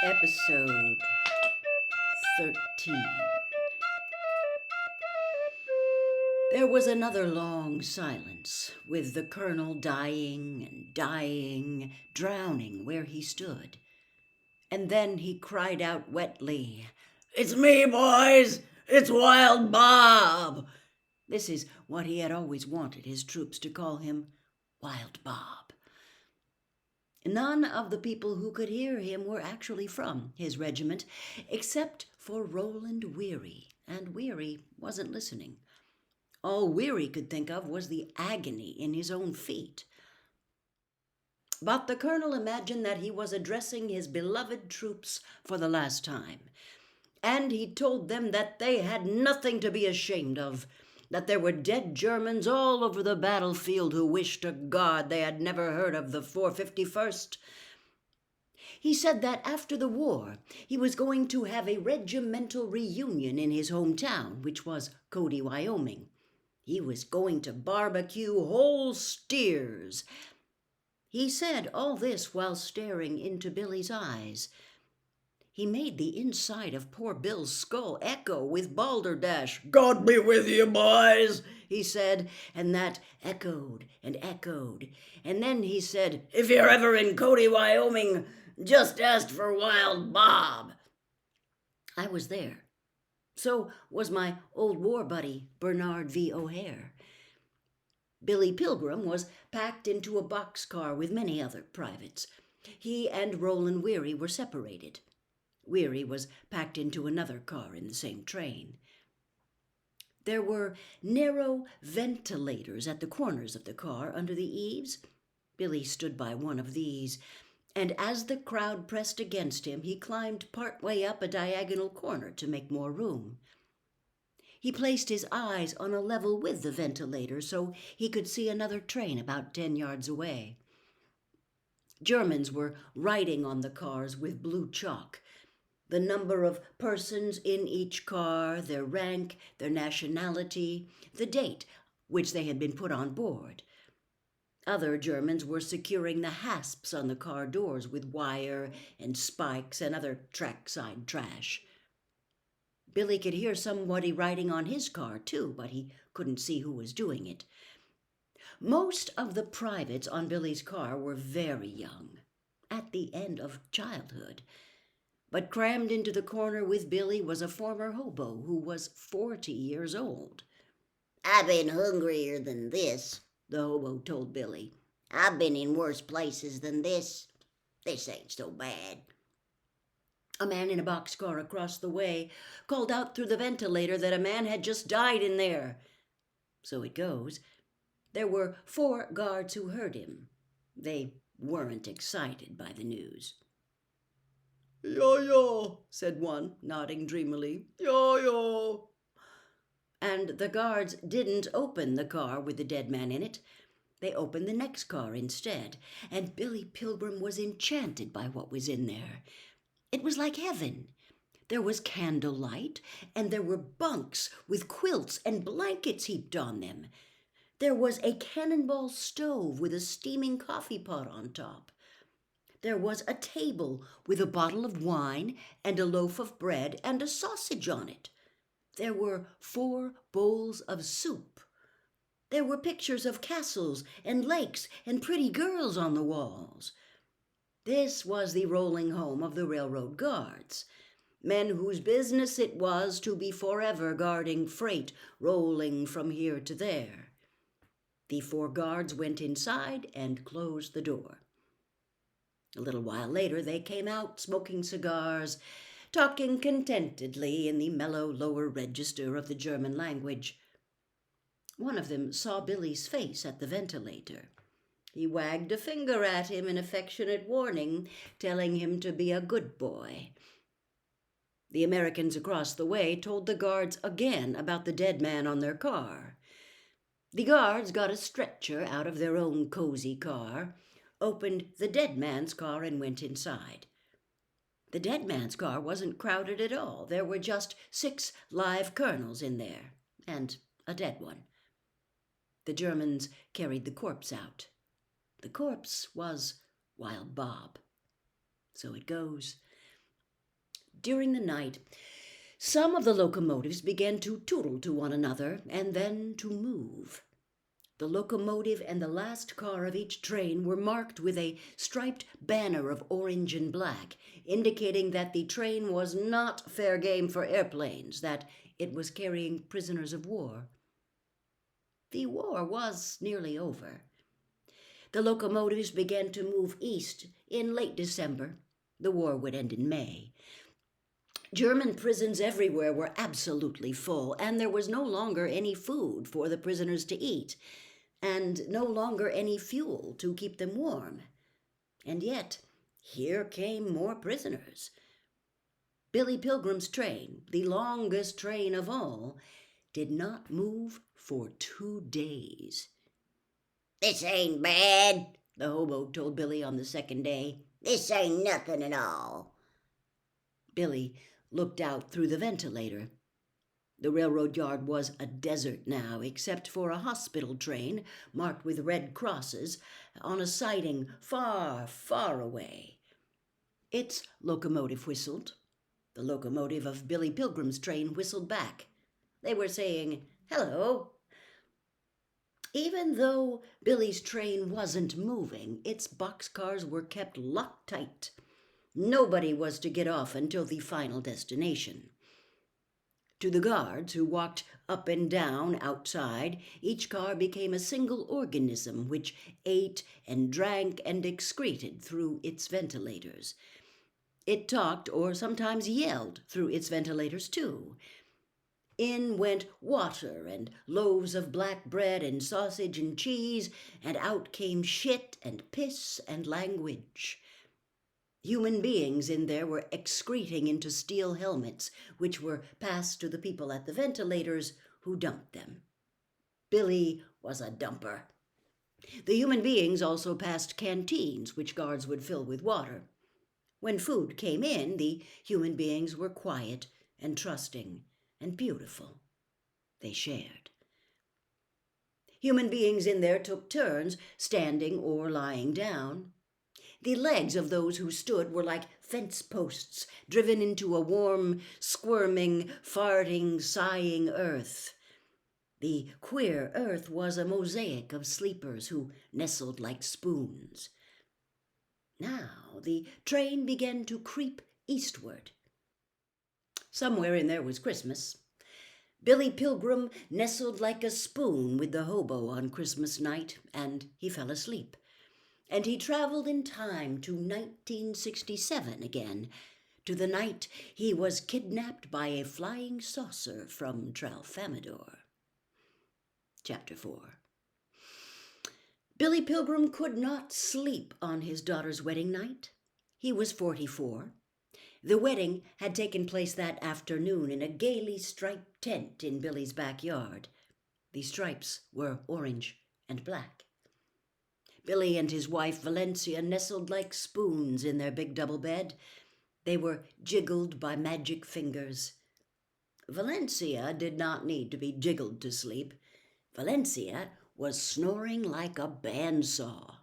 Episode 13. There was another long silence, with the colonel dying, drowning where he stood. And then he cried out wetly, "It's me, boys! It's Wild Bob!" This is what he had always wanted his troops to call him, Wild Bob. None of the people who could hear him were actually from his regiment, except for Roland Weary, and Weary wasn't listening. All Weary could think of was the agony in his own feet. But the colonel imagined that he was addressing his beloved troops for the last time, and he told them that they had nothing to be ashamed of, that there were dead Germans all over the battlefield who wished to God they had never heard of the 451st. He said that after the war, he was going to have a regimental reunion in his hometown, which was Cody, Wyoming. He was going to barbecue whole steers. He said all this while staring into Billy's eyes. He made the inside of poor Bill's skull echo with balderdash. "God be with you, boys," he said, and that echoed and echoed. And then he said, "If you're ever in Cody, Wyoming, just ask for Wild Bob." I was there. So was my old war buddy, Bernard V. O'Hare. Billy Pilgrim was packed into a boxcar with many other privates. He and Roland Weary were separated. Weary was packed into another car in the same train. There were narrow ventilators at the corners of the car under the eaves. Billy stood by one of these, and as the crowd pressed against him, he climbed part way up a diagonal corner to make more room. He placed his eyes on a level with the ventilator so he could see another train about 10 yards away. Germans were writing on the cars with blue chalk the number of persons in each car, their rank, their nationality, the date which they had been put on board. Other Germans were securing the hasps on the car doors with wire and spikes and other trackside trash. Billy could hear somebody writing on his car, too, but he couldn't see who was doing it. Most of the privates on Billy's car were very young, at the end of childhood. But crammed into the corner with Billy was a former hobo who was 40 years old. "I've been hungrier than this," the hobo told Billy. "I've been in worse places than this. This ain't so bad." A man in a boxcar across the way called out through the ventilator that a man had just died in there. So it goes. There were 4 guards who heard him. They weren't excited by the news. "Yo-yo," said one, nodding dreamily. "Yo-yo." And the guards didn't open the car with the dead man in it. They opened the next car instead, and Billy Pilgrim was enchanted by what was in there. It was like heaven. There was candlelight, and there were bunks with quilts and blankets heaped on them. There was a cannonball stove with a steaming coffee pot on top. There was a table with a bottle of wine and a loaf of bread and a sausage on it. There were 4 bowls of soup. There were pictures of castles and lakes and pretty girls on the walls. This was the rolling home of the railroad guards, men whose business it was to be forever guarding freight rolling from here to there. The 4 guards went inside and closed the door. A little while later they came out smoking cigars, talking contentedly in the mellow lower register of the German language. One of them saw Billy's face at the ventilator. He wagged a finger at him in affectionate warning, telling him to be a good boy. The Americans across the way told the guards again about the dead man on their car. The guards got a stretcher out of their own cozy car, opened the dead man's car, and went inside. The dead man's car wasn't crowded at all. There were just 6 live colonels in there, and a dead one. The Germans carried the corpse out. The corpse was Wild Bob. So it goes. During the night, some of the locomotives began to tootle to one another and then to move. The locomotive and the last car of each train were marked with a striped banner of orange and black, indicating that the train was not fair game for airplanes, that it was carrying prisoners of war. The war was nearly over. The locomotives began to move east in late December. The war would end in May. German prisons everywhere were absolutely full, and there was no longer any food for the prisoners to eat, and no longer any fuel to keep them warm. And yet, here came more prisoners. Billy Pilgrim's train, the longest train of all, did not move for 2 days. "This ain't bad," the hobo told Billy on the second day. "This ain't nothing at all." Billy looked out through the ventilator. The railroad yard was a desert now, except for a hospital train marked with red crosses on a siding far, far away. Its locomotive whistled. The locomotive of Billy Pilgrim's train whistled back. They were saying, "Hello." Even though Billy's train wasn't moving, its boxcars were kept locked tight. Nobody was to get off until the final destination. To the guards who walked up and down outside, each car became a single organism which ate and drank and excreted through its ventilators. It talked or sometimes yelled through its ventilators too. In went water and loaves of black bread and sausage and cheese, and out came shit and piss and language. Human beings in there were excreting into steel helmets, which were passed to the people at the ventilators, who dumped them. Billy was a dumper. The human beings also passed canteens, which guards would fill with water. When food came in, the human beings were quiet and trusting and beautiful. They shared. Human beings in there took turns, standing or lying down. The legs of those who stood were like fence posts driven into a warm, squirming, farting, sighing earth. The queer earth was a mosaic of sleepers who nestled like spoons. Now the train began to creep eastward. Somewhere in there was Christmas. Billy Pilgrim nestled like a spoon with the hobo on Christmas night, and he fell asleep. And he traveled in time to 1967 again, to the night he was kidnapped by a flying saucer from Tralfamadore. Chapter 4. Billy Pilgrim could not sleep on his daughter's wedding night. He was 44. The wedding had taken place that afternoon in a gaily striped tent in Billy's backyard. The stripes were orange and black. Billy and his wife Valencia nestled like spoons in their big double bed. They were jiggled by magic fingers. Valencia did not need to be jiggled to sleep. Valencia was snoring like a bandsaw.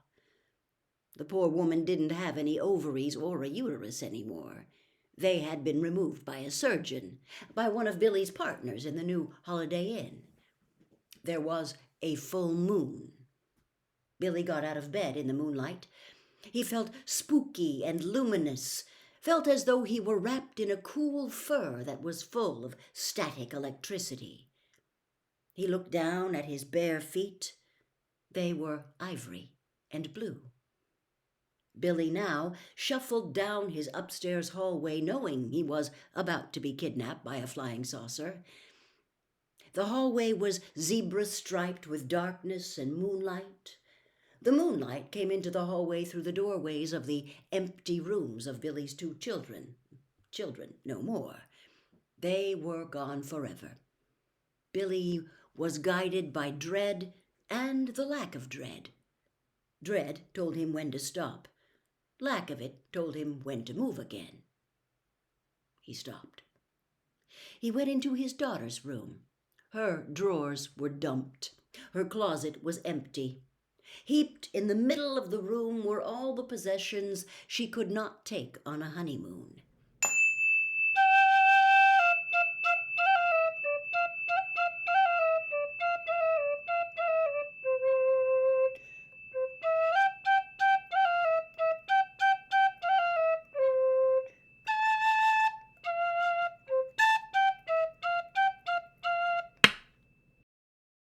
The poor woman didn't have any ovaries or a uterus anymore. They had been removed by a surgeon, by one of Billy's partners in the new Holiday Inn. There was a full moon. Billy got out of bed in the moonlight. He felt spooky and luminous, felt as though he were wrapped in a cool fur that was full of static electricity. He looked down at his bare feet. They were ivory and blue. Billy now shuffled down his upstairs hallway, knowing he was about to be kidnapped by a flying saucer. The hallway was zebra-striped with darkness and moonlight. The moonlight came into the hallway through the doorways of the empty rooms of Billy's 2 children. Children no more. They were gone forever. Billy was guided by dread and the lack of dread. Dread told him when to stop. Lack of it told him when to move again. He stopped. He went into his daughter's room. Her drawers were dumped. Her closet was empty. Heaped in the middle of the room were all the possessions she could not take on a honeymoon.